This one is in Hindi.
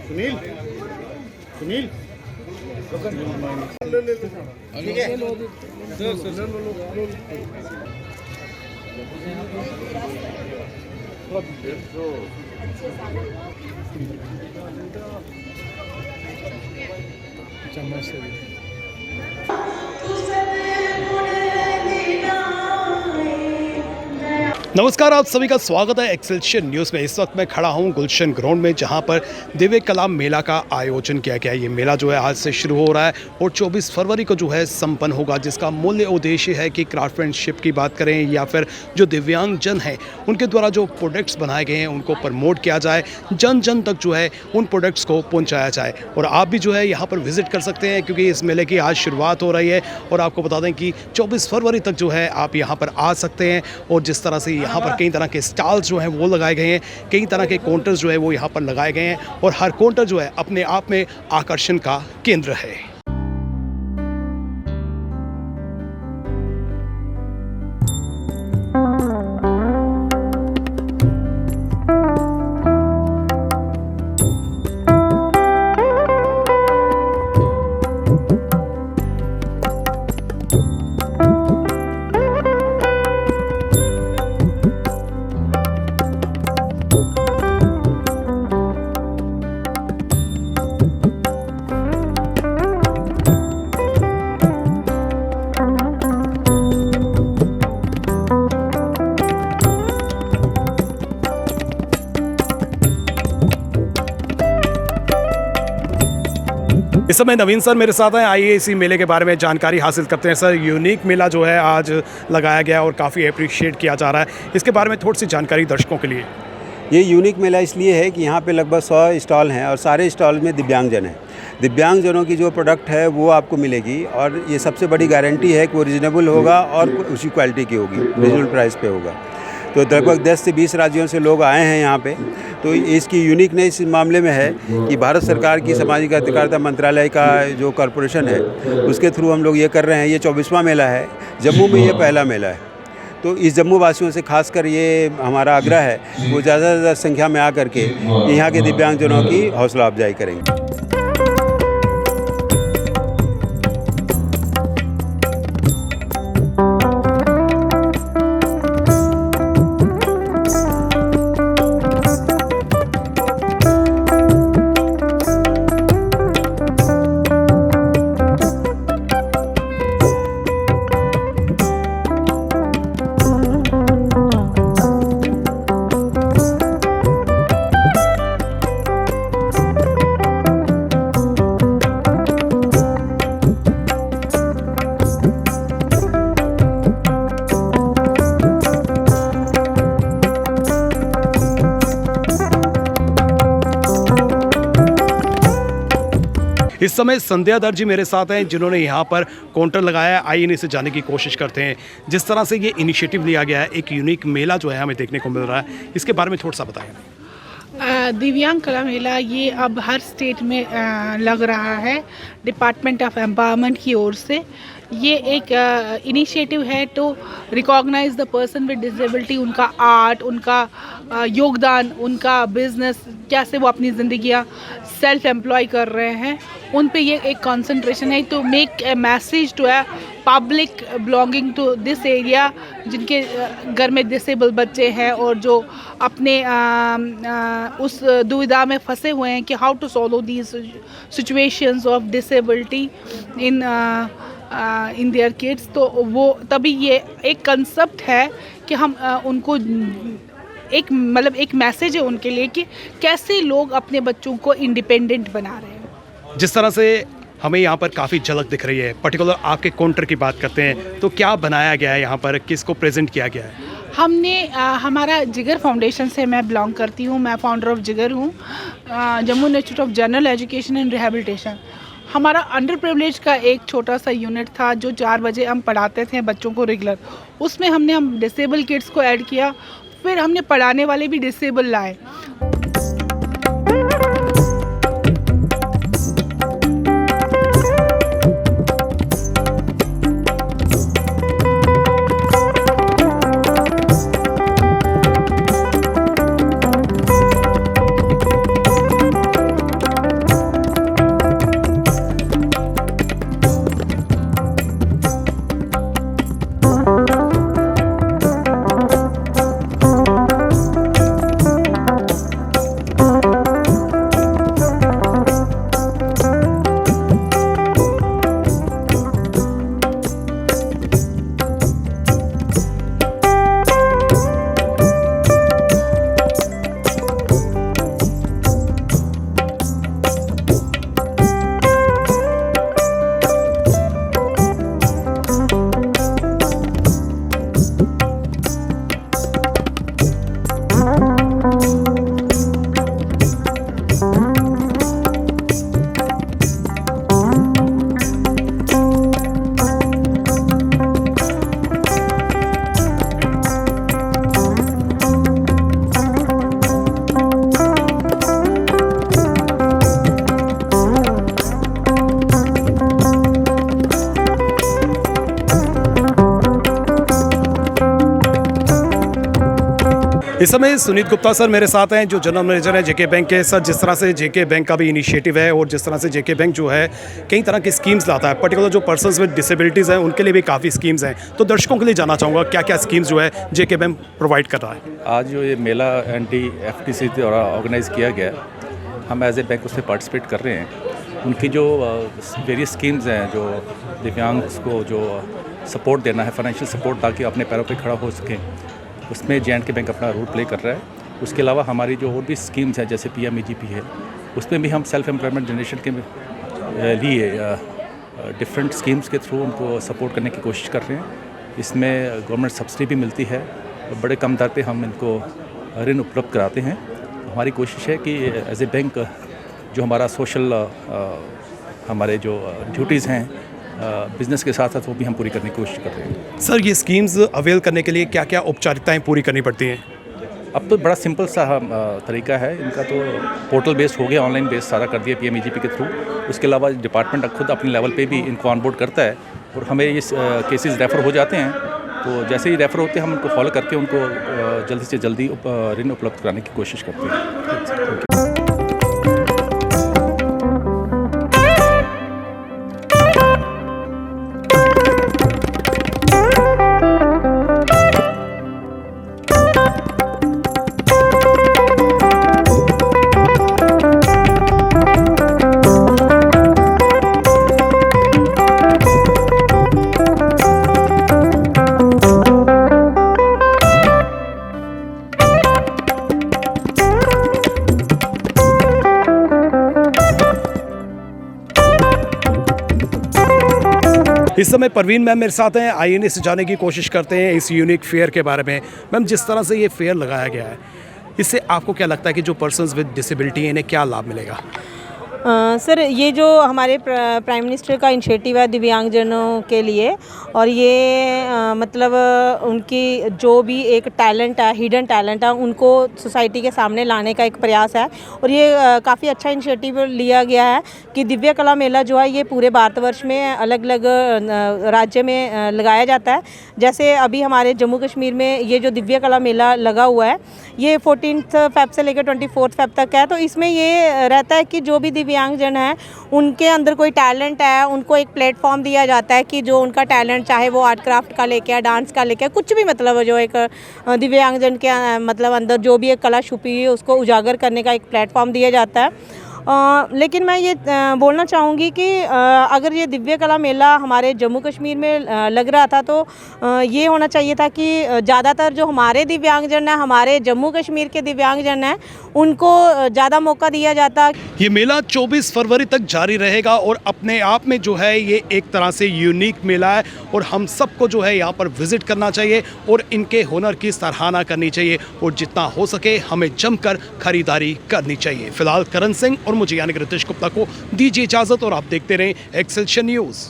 सुनील सुनील ठीक है चम्मच से नमस्कार, आप सभी का स्वागत है एक्सेलशियर न्यूज़ में। इस वक्त मैं खड़ा हूं गुलशन ग्राउंड में, जहां पर दिव्य कला मेला का आयोजन किया गया है। ये मेला जो है आज से शुरू हो रहा है और 24 फरवरी को जो है संपन्न होगा, जिसका मूल्य उद्देश्य है कि क्राफ्टमैनशिप की बात करें या फिर जो दिव्यांगजन हैं उनके द्वारा जो प्रोडक्ट्स बनाए गए हैं उनको प्रमोट किया जाए, जन जन तक जो है उन प्रोडक्ट्स को पहुँचाया जाए। और आप भी जो है यहाँ पर विज़िट कर सकते हैं, क्योंकि इस मेले की आज शुरुआत हो रही है। और आपको बता दें कि 24 फरवरी तक जो है आप यहाँ पर आ सकते हैं। और जिस तरह से यहाँ पर कई तरह के स्टॉल्स जो हैं वो लगाए गए हैं, कई तरह के काउंटर्स जो है वो यहाँ पर लगाए गए हैं और हर काउंटर जो है अपने आप में आकर्षण का केंद्र है। इस समय नवीन सर मेरे साथ हैं। आइए इसी मेले के बारे में जानकारी हासिल करते हैं। सर, यूनिक मेला जो है आज लगाया गया और काफ़ी अप्रिशिएट किया जा रहा है, इसके बारे में थोड़ी सी जानकारी दर्शकों के लिए। ये यूनिक मेला इसलिए है कि यहाँ पे लगभग 100 स्टॉल हैं और सारे स्टॉल में दिव्यांगजन हैं। दिव्यांगजनों की जो प्रोडक्ट है वो आपको मिलेगी और ये सबसे बड़ी गारंटी है कि वो रीजनेबल होगा और उसी क्वालिटी की होगी, रीजनेबल प्राइस पे होगा। तो लगभग 10 से 20 राज्यों से लोग आए हैं यहाँ पे। तो इसकी यूनिकनेस इस मामले में है कि भारत सरकार की सामाजिक अधिकारिता मंत्रालय का जो कॉरपोरेशन है उसके थ्रू हम लोग ये कर रहे हैं। ये 24वां मेला है, जम्मू में ये पहला मेला है। तो इस जम्मू वासियों से खासकर ये हमारा आग्रह है वो ज़्यादा से ज़्यादा संख्या में आकर के यहाँ के दिव्यांगजनों की हौसला अफजाई करेंगे। इस समय संध्या दर जी मेरे साथ हैं, जिन्होंने यहाँ पर काउंटर लगाया है। आइए इनसे जानने की कोशिश करते हैं। जिस तरह से ये इनिशिएटिव लिया गया है, एक यूनिक मेला जो है हमें देखने को मिल रहा है, इसके बारे में थोड़ा सा बताएं। दिव्यांग कला मेला ये अब हर स्टेट में लग रहा है डिपार्टमेंट ऑफ एम्पावरमेंट की ओर से। ये एक इनिशिएटिव है to recognise the person with disability, उनका आर्ट, उनका योगदान, उनका बिजनेस, कैसे वो अपनी ज़िंदगियाँ सेल्फ एम्प्लॉय कर रहे हैं, उन पे ये एक कंसंट्रेशन है to make a message to a public belonging to this area, जिनके घर में डिसेबल बच्चे हैं और जो अपने उस दुविधा में फंसे हुए हैं कि how to solve these situations of disability in their kids. तो वो तभी ये एक कंसेप्ट है कि हम उनको एक मतलब एक मैसेज है उनके लिए कि कैसे लोग अपने बच्चों को इंडिपेंडेंट बना रहे हैं। जिस तरह से हमें यहाँ पर काफ़ी झलक दिख रही है, पर्टिकुलर आपके काउंटर की बात करते हैं तो क्या बनाया गया है यहाँ पर, किसको प्रेजेंट किया गया है? हमने हमारा जिगर फाउंडेशन से मैं बिलोंग करती हूँ, मैं फाउंडर ऑफ जिगर हूँ, Jammu institute of general education and rehabilitation. हमारा अंडर प्रिविलेज का एक छोटा सा यूनिट था जो 4 बजे हम पढ़ाते थे बच्चों को रेगुलर। उसमें हम डिसेबल किड्स को ऐड किया, फिर हमने पढ़ाने वाले भी डिसेबल लाए। इस समय सुनीत गुप्ता सर मेरे साथ हैं जो जनरल मैनेजर हैं जेके बैंक के। सर, जिस तरह से जेके बैंक का भी इनिशिएटिव है और जिस तरह से जेके बैंक जो है कई तरह की स्कीम्स लाता है, पर्टिकुलर जो पर्सन्स विद डिसेबिलिटीज़ हैं उनके लिए भी काफ़ी स्कीम्स हैं, तो दर्शकों के लिए जानना चाहूँगा क्या क्या स्कीम्स जो है जेके बैंक प्रोवाइड कर रहा है। आज जो ये मेला NTFTC द्वारा ऑर्गेनाइज़ किया गया, हम एज ए बैंक उसमें पार्टिसिपेट कर रहे हैं। उनकी जो वेरियस स्कीम्स हैं जो दिव्यांग को जो सपोर्ट देना है, फाइनेंशियल सपोर्ट, ताकि अपने पैरों पे खड़ा हो सकें, उसमें J&K बैंक अपना रोल प्ले कर रहा है। उसके अलावा हमारी जो और भी स्कीम्स हैं जैसे PMEGP है, उसमें भी हम सेल्फ एम्प्लॉयमेंट जनरेशन के लिए डिफरेंट स्कीम्स के थ्रू उनको सपोर्ट करने की कोशिश कर रहे हैं। इसमें गवर्नमेंट सब्सिडी भी मिलती है, बड़े कम दर पे हम इनको ऋण उपलब्ध कराते हैं। हमारी कोशिश है कि एज ए बैंक जो हमारा सोशल हमारे जो ड्यूटीज़ हैं बिज़नेस के साथ साथ वो भी हम पूरी करने की कोशिश कर रहे हैं। सर, ये स्कीम्स अवेल करने के लिए क्या क्या औपचारिकताएँ पूरी करनी पड़ती हैं? अब तो बड़ा सिंपल सा तरीका है इनका, तो पोर्टल बेस्ड हो गया, ऑनलाइन बेस्ड सारा कर दिया PMEGP के थ्रू। उसके अलावा डिपार्टमेंट खुद अपने लेवल पे भी इनको ऑनबोर्ड करता है और हमें ये केसेस रेफ़र हो जाते हैं, तो जैसे ही रेफ़र होते हैं हम उनको फॉलो करके उनको जल्दी से जल्दी ऋण उपलब्ध कराने की कोशिश करते हैं। इस समय परवीन मैम मेरे साथ हैं। आइए इनसे जानने की कोशिश करते हैं इस यूनिक फेयर के बारे में। मैम, जिस तरह से ये फेयर लगाया गया है, इससे आपको क्या लगता है कि जो पर्सन्स विद डिसेबिलिटी हैं इन्हें क्या लाभ मिलेगा? सर, ये जो हमारे प्राइम मिनिस्टर का इनिशिएटिव है दिव्यांगजनों के लिए, और ये मतलब उनकी जो भी एक टैलेंट है, हिडन टैलेंट है, उनको सोसाइटी के सामने लाने का एक प्रयास है। और ये काफ़ी अच्छा इनिशिएटिव लिया गया है कि दिव्य कला मेला जो है ये पूरे भारतवर्ष में अलग अलग राज्य में लगाया जाता है। जैसे अभी हमारे जम्मू कश्मीर में ये जो दिव्य कला मेला लगा हुआ है ये 14 फेब से लेकर 24 फेब तक है। तो इसमें ये रहता है कि जो भी दिव्यांगजन है उनके अंदर कोई टैलेंट है, उनको एक प्लेटफॉर्म दिया जाता है कि जो उनका टैलेंट, चाहे वो आर्ट क्राफ्ट का लेके या डांस का लेके, कुछ भी, मतलब जो एक दिव्यांगजन के मतलब अंदर जो भी एक कला छुपी हुई है उसको उजागर करने का एक प्लेटफॉर्म दिया जाता है। लेकिन मैं ये बोलना चाहूँगी कि अगर ये दिव्य कला मेला हमारे जम्मू कश्मीर में लग रहा था तो ये होना चाहिए था कि ज़्यादातर जो हमारे दिव्यांगजन हैं, हमारे जम्मू कश्मीर के दिव्यांगजन हैं, उनको ज़्यादा मौका दिया जाता। ये मेला 24 फरवरी तक जारी रहेगा और अपने आप में जो है ये एक तरह से यूनिक मेला है और हम सबको जो है यहाँ पर विजिट करना चाहिए और इनके हुनर की सराहना करनी चाहिए और जितना हो सके हमें जमकर खरीदारी करनी चाहिए। फिलहाल करण सिंह और मुझे यानी कि रितेश गुप्ता को दीजिए इजाज़त और आप देखते रहें एक्सेलशन न्यूज़।